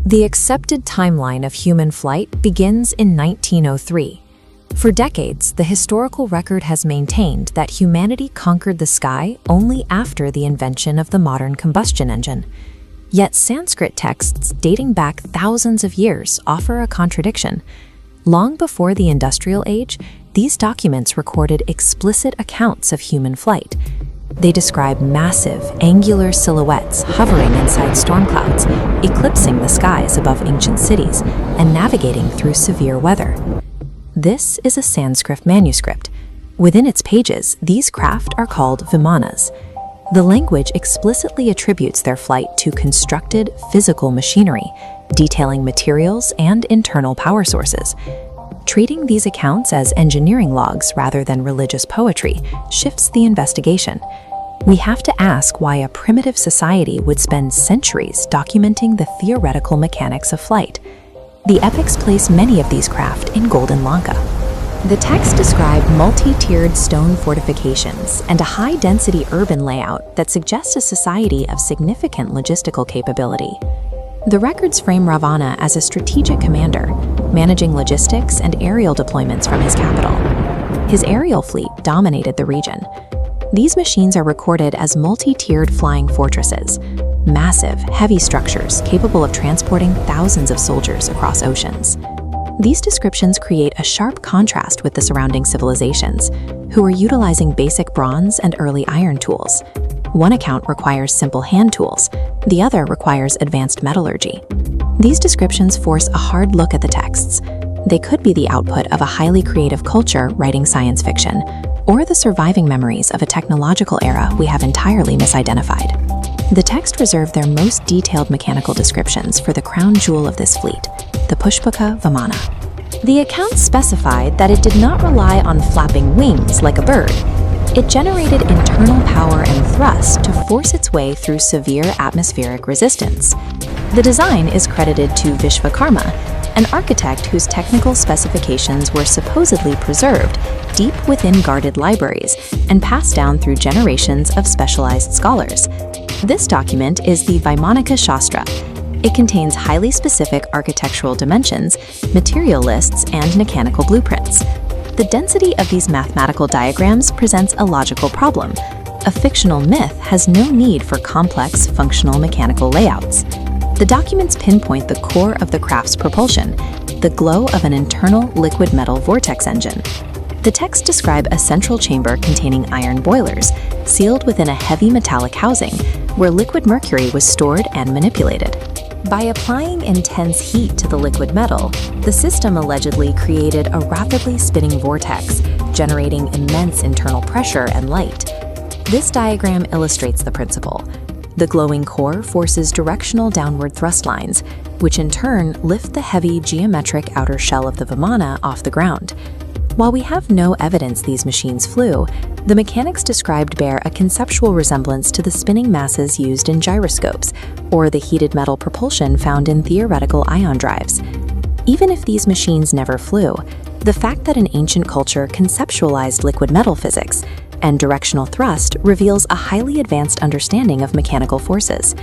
The accepted timeline of human flight begins in 1903. For decades, the historical record has maintained that humanity conquered the sky only after the invention of the modern combustion engine. Yet Sanskrit texts dating back thousands of years offer a contradiction. Long before the Industrial Age, these documents recorded explicit accounts of human flight. They describe massive, angular silhouettes hovering inside storm clouds, eclipsing the skies above ancient cities, and navigating through severe weather. This is a Sanskrit manuscript. Within its pages, these craft are called Vimanas. The language explicitly attributes their flight to constructed physical machinery, detailing materials and internal power sources. Treating these accounts as engineering logs rather than religious poetry shifts the investigation. We have to ask why a primitive society would spend centuries documenting the theoretical mechanics of flight. The epics place many of these craft in Golden Lanka. The texts describe multi-tiered stone fortifications and a high-density urban layout that suggests a society of significant logistical capability. The records frame Ravana as a strategic commander, managing logistics and aerial deployments from his capital. His aerial fleet dominated the region. These machines are recorded as multi-tiered flying fortresses, massive, heavy structures capable of transporting thousands of soldiers across oceans. These descriptions create a sharp contrast with the surrounding civilizations, who are utilizing basic bronze and early iron tools. One account requires simple hand tools, the other requires advanced metallurgy. These descriptions force a hard look at the texts. They could be the output of a highly creative culture writing science fiction, or the surviving memories of a technological era we have entirely misidentified. The text reserve their most detailed mechanical descriptions for the crown jewel of this fleet, the Pushpaka Vimana. The accounts specified that it did not rely on flapping wings like a bird. It generated internal power and thrust to force its way through severe atmospheric resistance. The design is credited to Vishwakarma, an architect whose technical specifications were supposedly preserved deep within guarded libraries and passed down through generations of specialized scholars. This document is the Vaimanika Shastra. It contains highly specific architectural dimensions, material lists, and mechanical blueprints. The density of these mathematical diagrams presents a logical problem. A fictional myth has no need for complex, functional mechanical layouts. The documents pinpoint the core of the craft's propulsion, the glow of an internal liquid metal vortex engine. The texts describe a central chamber containing iron boilers, sealed within a heavy metallic housing, where liquid mercury was stored and manipulated. By applying intense heat to the liquid metal, the system allegedly created a rapidly spinning vortex, generating immense internal pressure and light. This diagram illustrates the principle. The glowing core forces directional downward thrust lines, which in turn lift the heavy geometric outer shell of the Vimana off the ground. While we have no evidence these machines flew, the mechanics described bear a conceptual resemblance to the spinning masses used in gyroscopes, or the heated metal propulsion found in theoretical ion drives. Even if these machines never flew, the fact that an ancient culture conceptualized liquid metal physics and directional thrust reveals a highly advanced understanding of mechanical forces.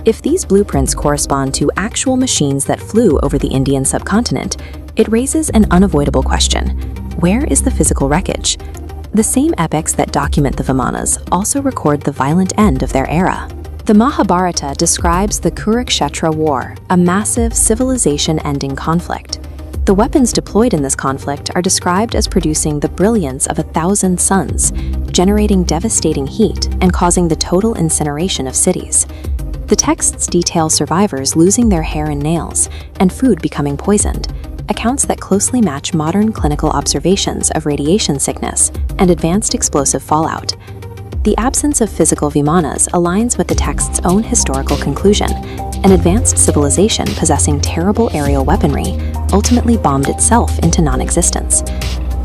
If these blueprints correspond to actual machines that flew over the Indian subcontinent, it raises an unavoidable question. Where is the physical wreckage? The same epics that document the Vimanas also record the violent end of their era. The Mahabharata describes the Kurukshetra War, a massive civilization-ending conflict. The weapons deployed in this conflict are described as producing the brilliance of 1,000 suns, generating devastating heat and causing the total incineration of cities. The texts detail survivors losing their hair and nails, and food becoming poisoned, accounts that closely match modern clinical observations of radiation sickness and advanced explosive fallout. The absence of physical Vimanas aligns with the text's own historical conclusion. An advanced civilization possessing terrible aerial weaponry ultimately bombed itself into non-existence.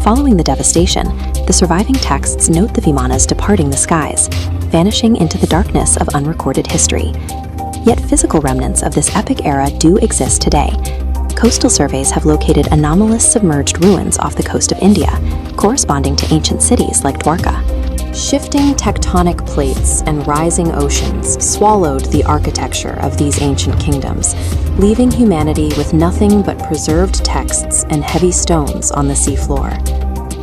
Following the devastation, the surviving texts note the Vimanas departing the skies, vanishing into the darkness of unrecorded history. Yet physical remnants of this epic era do exist today. Coastal surveys have located anomalous submerged ruins off the coast of India, corresponding to ancient cities like Dwarka. Shifting tectonic plates and rising oceans swallowed the architecture of these ancient kingdoms, leaving humanity with nothing but preserved texts and heavy stones on the seafloor.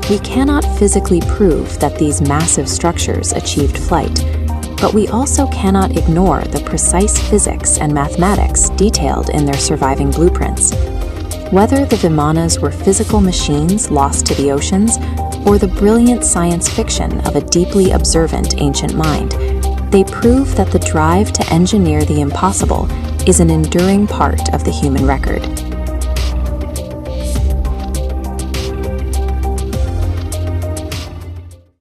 We cannot physically prove that these massive structures achieved flight, but we also cannot ignore the precise physics and mathematics detailed in their surviving blueprints. Whether the Vimanas were physical machines lost to the oceans, or the brilliant science fiction of a deeply observant ancient mind, they prove that the drive to engineer the impossible is an enduring part of the human record.